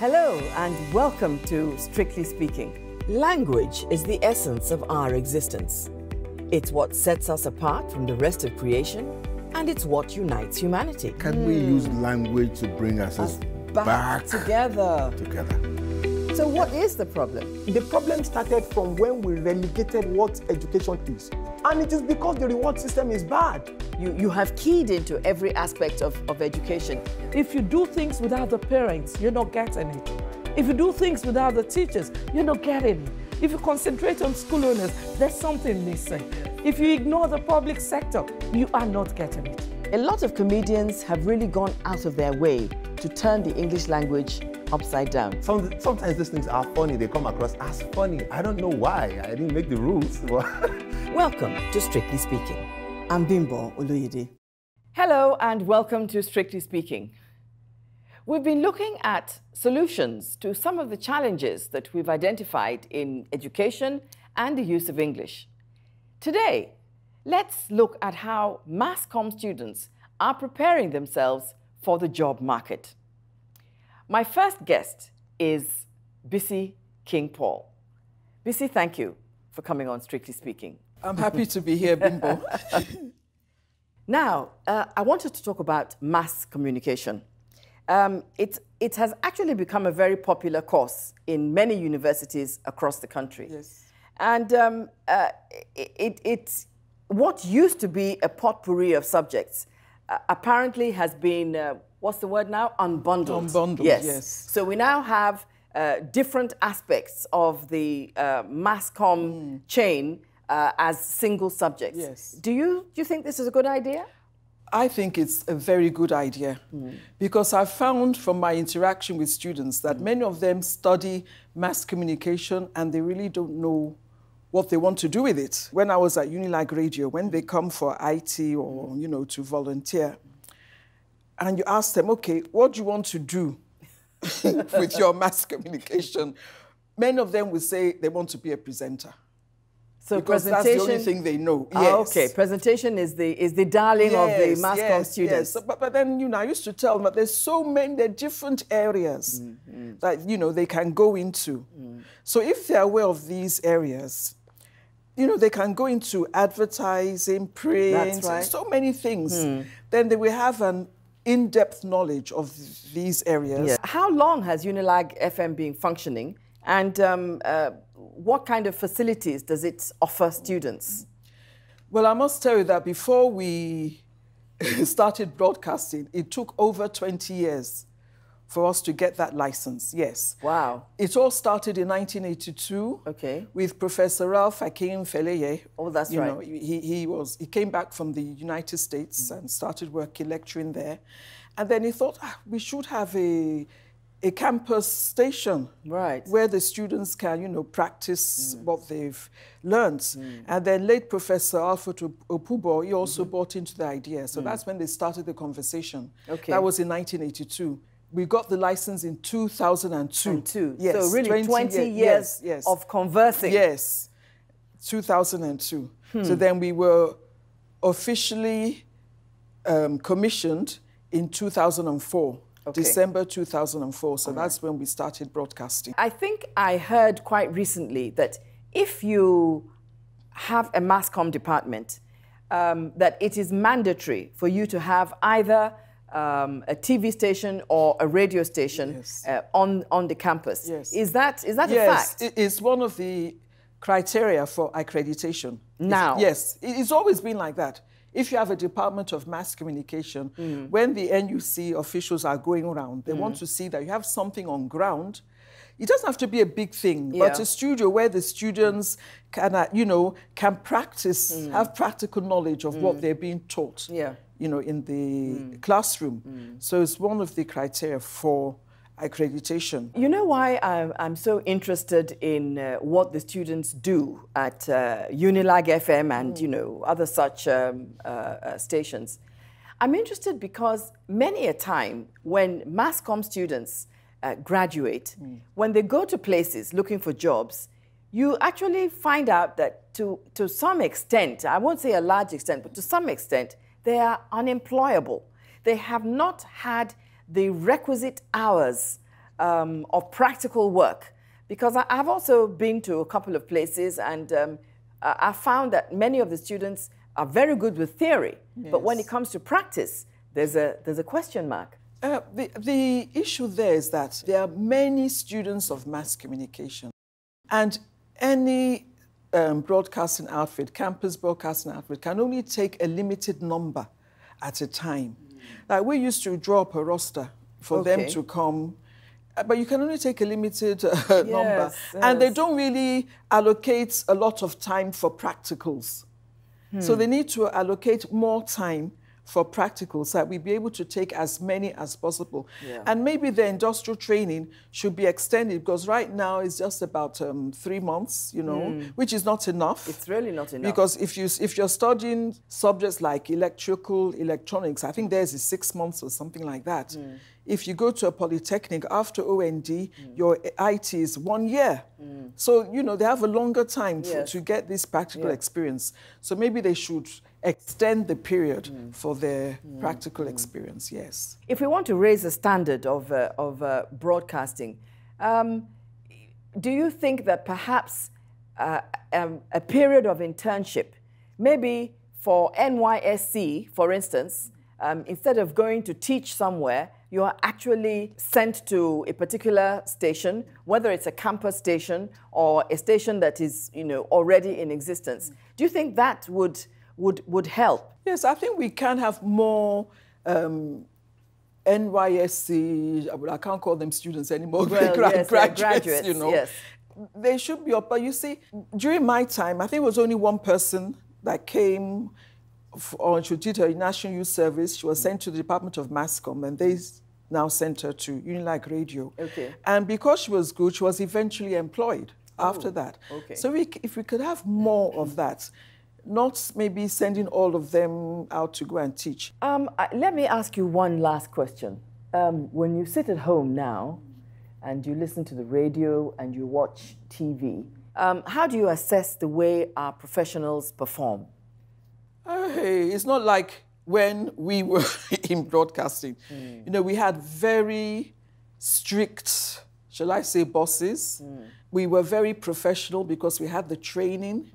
Hello and welcome to Strictly Speaking. Language is the essence of our existence. It's what sets us apart from the rest of creation, and it's what unites humanity. Can we use language to bring us back together? So what is the problem? The problem started from when we relegated what education is. And it is because the reward system is bad. You have keyed into every aspect of education. If you do things without the parents, you're not getting it. If you do things without the teachers, you're not getting it. If you concentrate on school owners, there's something missing. If you ignore the public sector, you are not getting it. A lot of comedians have really gone out of their way to turn the English language upside down. Sometimes these things are funny. They come across as funny. I don't know why. I didn't make the rules. Welcome to Strictly Speaking. I'm Bimbo, OLOYEDE. Hello and welcome to Strictly Speaking. We've been looking at solutions to some of the challenges that we've identified in education and the use of English. Today, let's look at how mass comm students are preparing themselves for the job market. My first guest is Bisi King-Paul. Bisi, thank you for coming on Strictly Speaking. I'm happy to be here, Bimbo. Now, I wanted to talk about mass communication. It has actually become a very popular course in many universities across the country. Yes. And it's what used to be a potpourri of subjects apparently has been, what's the word now? Unbundled. Unbundled, yes. So we now have different aspects of the mass comm chain as single subjects. Yes. Do you think this is a good idea? I think it's a very good idea because I've found from my interaction with students that many of them study mass communication and they really don't know what they want to do with it. When I was at Unilag Radio, when they come for IT or, to volunteer, and you ask them, okay, what do you want to do with your mass communication? Many of them will say they want to be a presenter. So because presentation, that's the only thing they know. Yes. Okay, presentation is the darling of the mass comm students. Yes. But then, I used to tell them that there are different areas that, they can go into. So if they're aware of these areas, they can go into advertising, print, that's right. so many things. Then they will have an in-depth knowledge of these areas. Yeah. How long has Unilag FM been functioning, and what kind of facilities does it offer students? Well, I must tell you that before we started broadcasting, it took over 20 years for us to get that license, yes. Wow. It all started in 1982 with Professor Ralph Akinfeleye. Oh, that's right. He came back from the United States and started lecturing there. And then he thought, we should have a campus station where the students can, practice what they've learned. And then late Professor Alfred Opubo, he also bought into the idea. So that's when they started the conversation. Okay. That was in 1982. We got the license in 2002. Yes. So really 20 years of conversing. Yes, 2002. So then we were officially commissioned in 2004. December 2004, so that's when we started broadcasting. I think I heard quite recently that if you have a mass comm department, that it is mandatory for you to have either a TV station or a radio station on the campus. Yes. Is that a fact? Yes, it's one of the criteria for accreditation. Now? Yes, it's always been like that. If you have a Department of Mass Communication, when the NUC officials are going around, they want to see that you have something on ground. It doesn't have to be a big thing, but a studio where the students can, can practice, have practical knowledge of what they're being taught, in the classroom. So it's one of the criteria for accreditation. You know why I'm so interested in what the students do at Unilag FM and other such stations? I'm interested because many a time when mass comm students graduate, when they go to places looking for jobs, you actually find out that to some extent, I won't say a large extent, but to some extent, they are unemployable. They have not had the requisite hours of practical work? Because I've also been to a couple of places, and I found that many of the students are very good with theory, but when it comes to practice, there's a question mark. The issue there is that there are many students of mass communication, and any broadcasting outfit, campus broadcasting outfit, can only take a limited number at a time. Like we used to draw up a roster for them to come, but you can only take a limited number. And they don't really allocate a lot of time for practicals. So they need to allocate more time for practicals so that we be able to take as many as possible. And maybe the industrial training should be extended, because right now it's just about 3 months, you know, which is not enough. It's really not enough. Because if you're studying subjects like electrical, electronics, I think theirs is 6 months or something like that. If you go to a polytechnic after OND, your IT is 1 year. So, you know, they have a longer time to get this practical experience. So maybe they should extend the period for their practical experience, yes. If we want to raise the standard of broadcasting, do you think that perhaps a period of internship, maybe for NYSC, for instance, instead of going to teach somewhere, you are actually sent to a particular station, whether it's a campus station or a station that is, you know, already in existence. Do you think that would help? Yes, I think we can have more NYSC, I can't call them students anymore, graduates, you know. They should be up, but you see, during my time, I think it was only one person that came she did her National Youth Service. She was sent to the Department of Mass Comm, and they now sent her to Unilike Radio. And because she was good, she was eventually employed after that. So if we could have more of that, not maybe sending all of them out to go and teach. Let me ask you one last question. When you sit at home now and you listen to the radio and you watch TV, how do you assess the way our professionals perform? It's not like when we were in broadcasting. You know, we had very strict, shall I say, bosses. We were very professional because we had the training.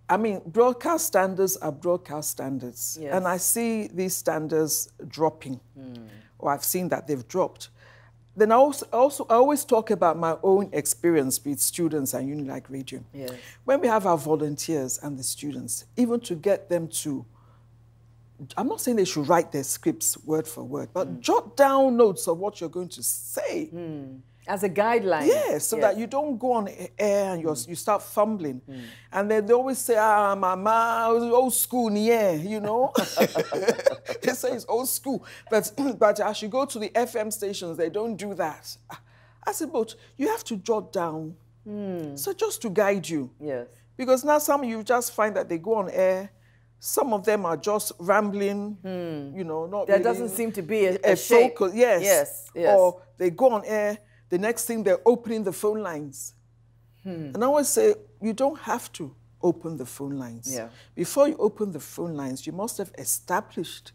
I mean, broadcast standards are broadcast standards. And I see these standards dropping, or I've seen that they've dropped. Then I always talk about my own experience with students at Unilike Radio. When we have our volunteers and the students, even to get them to, I'm not saying they should write their scripts word for word, but jot down notes of what you're going to say. As a guideline. Yes, so that you don't go on air and you start fumbling. And then they always say, mama, old school, yeah, you know. They say it's old school. But as you go to the FM stations, they don't do that. I said, but you have to jot down. So just to guide you. Because now some of you just find that they go on air. Some of them are just rambling, you know, not there really doesn't seem to be a shape. Focus. Yes. Or they go on air. The next thing, they're opening the phone lines. And I always say, you don't have to open the phone lines. Before you open the phone lines, you must have established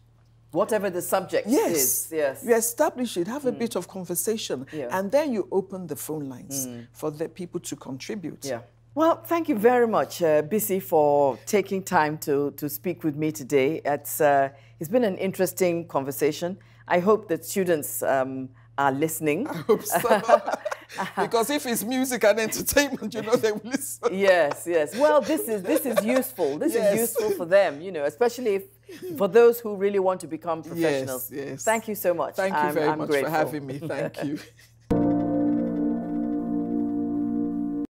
whatever the subject is. You establish it, have a bit of conversation, and then you open the phone lines for the people to contribute. Well, thank you very much, Bisi, for taking time to speak with me today. It's been an interesting conversation. I hope that students are listening. I hope so. Because if it's music and entertainment, you know, they will listen. Yes. Well, this is useful. This is useful for them, you know, especially for those who really want to become professionals. Thank you so much. Thank you very much grateful. for having me. Thank you.